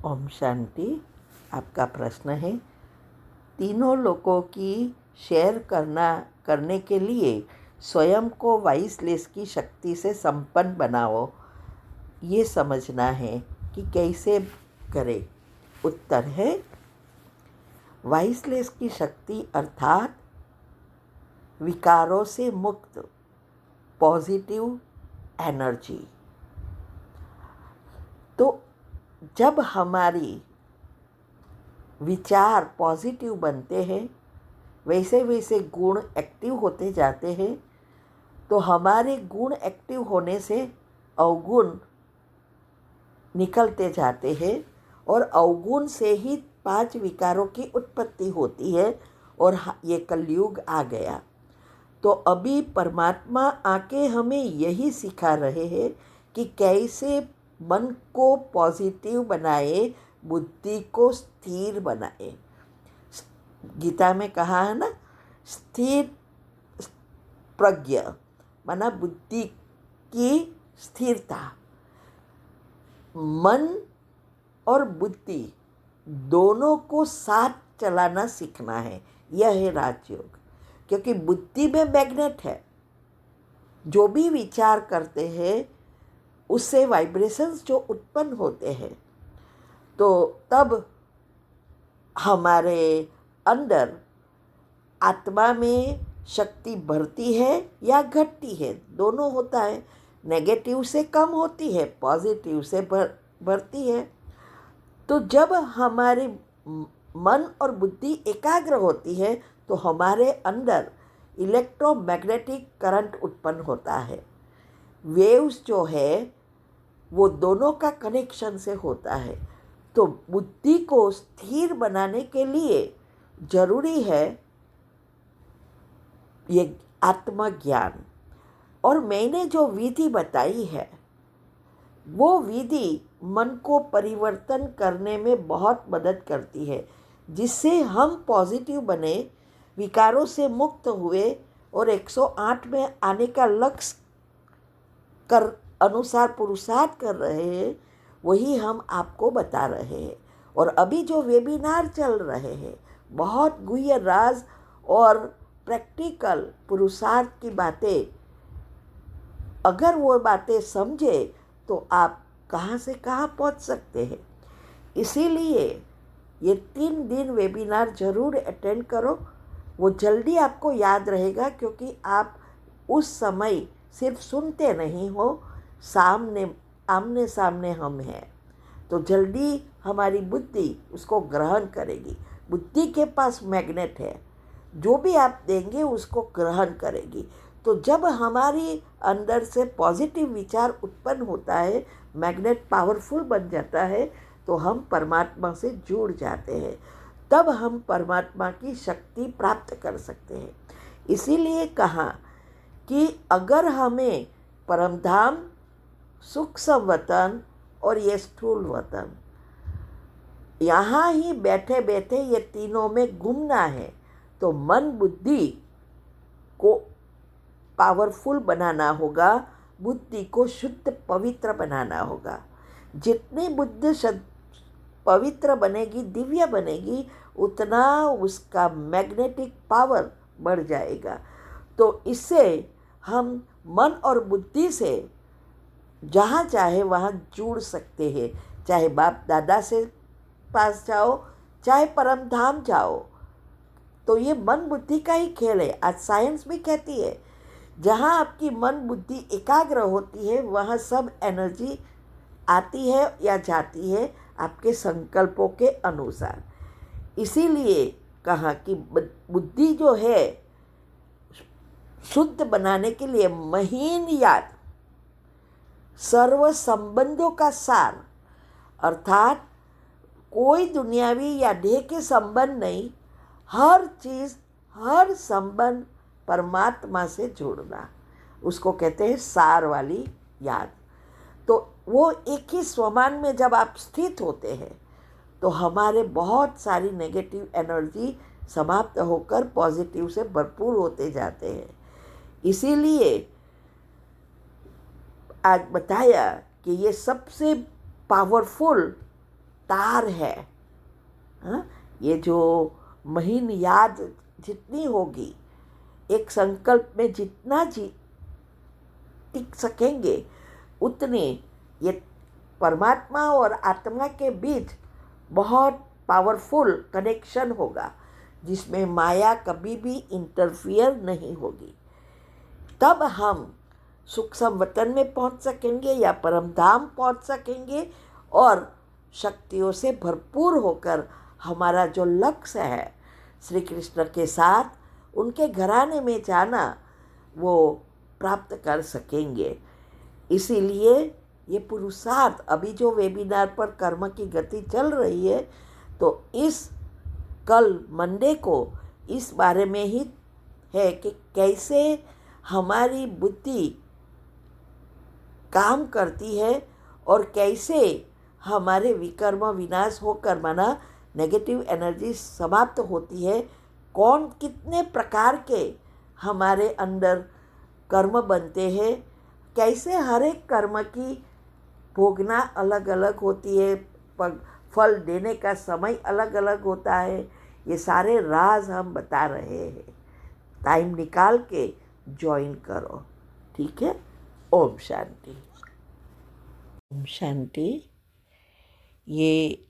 ओम शांति। आपका प्रश्न है, तीनों लोगों की शेयर करने के लिए स्वयं को वाइसलेस की शक्ति से संपन्न बनाओ। ये समझना है कि कैसे करें। उत्तर है, वाइसलेस की शक्ति अर्थात विकारों से मुक्त पॉजिटिव एनर्जी। तो जब हमारी विचार पॉजिटिव बनते हैं, वैसे वैसे गुण एक्टिव होते जाते हैं। तो हमारे गुण एक्टिव होने से अवगुण निकलते जाते हैं और अवगुण से ही 5 विकारों की उत्पत्ति होती है और ये कलयुग आ गया। तो अभी परमात्मा आके हमें यही सिखा रहे हैं कि कैसे मन को पॉजिटिव बनाए, बुद्धि को स्थिर बनाए। गीता में कहा है ना, स्थिर प्रज्ञ माना बुद्धि की स्थिरता। मन और बुद्धि दोनों को साथ चलाना सीखना है। यह है राजयोग। क्योंकि बुद्धि में मैग्नेट है। जो भी विचार करते हैं उससे वाइब्रेशंस जो उत्पन्न होते हैं, तो तब हमारे अंदर आत्मा में शक्ति बढ़ती है या घटती है, दोनों होता है। नेगेटिव से कम होती है, पॉजिटिव से बढ़ती है। तो जब हमारी मन और बुद्धि एकाग्र होती है तो हमारे अंदर इलेक्ट्रोमैग्नेटिक करंट उत्पन्न होता है। वेव्स जो है वो दोनों का कनेक्शन से होता है। तो बुद्धि को स्थिर बनाने के लिए जरूरी है ये आत्मज्ञान। और मैंने जो विधि बताई है वो विधि मन को परिवर्तन करने में बहुत मदद करती है, जिससे हम पॉजिटिव बने, विकारों से मुक्त हुए और 108 में आने का लक्ष्य कर अनुसार पुरुषार्थ कर रहे हैं। वही हम आपको बता रहे हैं। और अभी जो वेबिनार चल रहे हैं, बहुत गुह्य राज और प्रैक्टिकल पुरुषार्थ की बातें, अगर वो बातें समझे तो आप कहाँ से कहाँ पहुँच सकते हैं। इसीलिए ये 3 दिन वेबिनार ज़रूर अटेंड करो। वो जल्दी आपको याद रहेगा, क्योंकि आप उस समय सिर्फ सुनते नहीं हो, आमने सामने हम हैं। तो जल्दी हमारी बुद्धि उसको ग्रहण करेगी। बुद्धि के पास मैग्नेट है, जो भी आप देंगे उसको ग्रहण करेगी। तो जब हमारी अंदर से पॉजिटिव विचार उत्पन्न होता है, मैग्नेट पावरफुल बन जाता है, तो हम परमात्मा से जुड़ जाते हैं। तब हम परमात्मा की शक्ति प्राप्त कर सकते हैं। इसीलिए कहा कि अगर हमें परमधाम, सूक्ष्म वतन और ये स्थूल वतन, यहाँ ही बैठे बैठे ये तीनों में घूमना है, तो मन बुद्धि को पावरफुल बनाना होगा, बुद्धि को शुद्ध पवित्र बनाना होगा। जितनी बुद्धि पवित्र बनेगी, दिव्य बनेगी, उतना उसका मैग्नेटिक पावर बढ़ जाएगा। तो इससे हम मन और बुद्धि से जहाँ चाहे वहाँ जुड़ सकते हैं। चाहे बाप दादा से पास जाओ, चाहे परम धाम जाओ। तो ये मन बुद्धि का ही खेल है। आज साइंस भी कहती है, जहाँ आपकी मन बुद्धि एकाग्र होती है वहाँ सब एनर्जी आती है या जाती है आपके संकल्पों के अनुसार। इसीलिए कहा कि बुद्धि जो है शुद्ध बनाने के लिए महीन याद, सर्व संबंधों का सार, अर्थात कोई दुनियावी या देह के संबंध नहीं, हर चीज़, हर संबंध परमात्मा से जोड़ना, उसको कहते हैं सार वाली याद। तो वो एक ही स्वमान में जब आप स्थित होते हैं तो हमारे बहुत सारी नेगेटिव एनर्जी समाप्त होकर पॉजिटिव से भरपूर होते जाते हैं। इसीलिए आज बताया कि ये सबसे पावरफुल तार है। हाँ, ये जो महीन याद जितनी होगी, एक संकल्प में जितना जी टिक सकेंगे, उतने ये परमात्मा और आत्मा के बीच बहुत पावरफुल कनेक्शन होगा, जिसमें माया कभी भी इंटरफियर नहीं होगी। तब हम सुख संवतन में पहुंच सकेंगे या परम धाम पहुंच सकेंगे, और शक्तियों से भरपूर होकर हमारा जो लक्ष्य है श्री कृष्ण के साथ उनके घराने में जाना, वो प्राप्त कर सकेंगे। इसीलिए ये पुरुषार्थ, अभी जो वेबिनार पर कर्म की गति चल रही है, तो इस कल मंडे को इस बारे में ही है कि कैसे हमारी बुद्धि काम करती है और कैसे हमारे विकर्म विनाश होकर, माना नेगेटिव एनर्जी समाप्त होती है, कौन कितने प्रकार के हमारे अंदर कर्म बनते हैं, कैसे हर एक कर्म की भोगना अलग अलग होती है, फल देने का समय अलग अलग होता है। ये सारे राज हम बता रहे हैं। टाइम निकाल के ज्वाइन करो, ठीक है। ओम शांति। ओम शांति। ये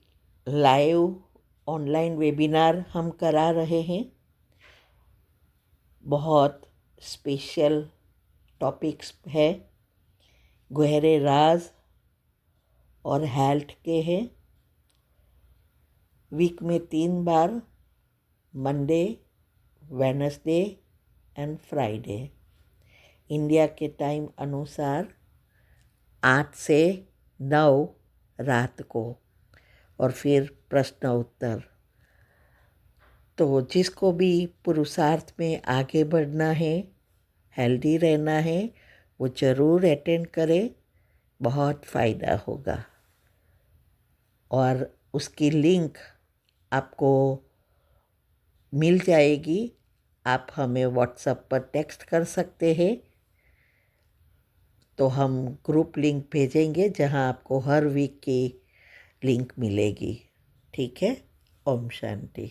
लाइव ऑनलाइन वेबिनार हम करा रहे हैं। बहुत स्पेशल टॉपिक्स है, गहरे राज और हेल्थ के हैं। वीक में 3 बार, Monday, Wednesday and Friday, India के टाइम अनुसार 8 से 9 रात को, और फिर प्रश्न उत्तर। तो जिसको भी पुरुषार्थ में आगे बढ़ना है, हेल्दी रहना है, वो ज़रूर अटेंड करे, बहुत फ़ायदा होगा। और उसकी लिंक आपको मिल जाएगी। आप हमें व्हाट्सएप पर टेक्स्ट कर सकते हैं, तो हम ग्रुप लिंक भेजेंगे जहां आपको हर वीक की लिंक मिलेगी, ठीक है। ओम शांति।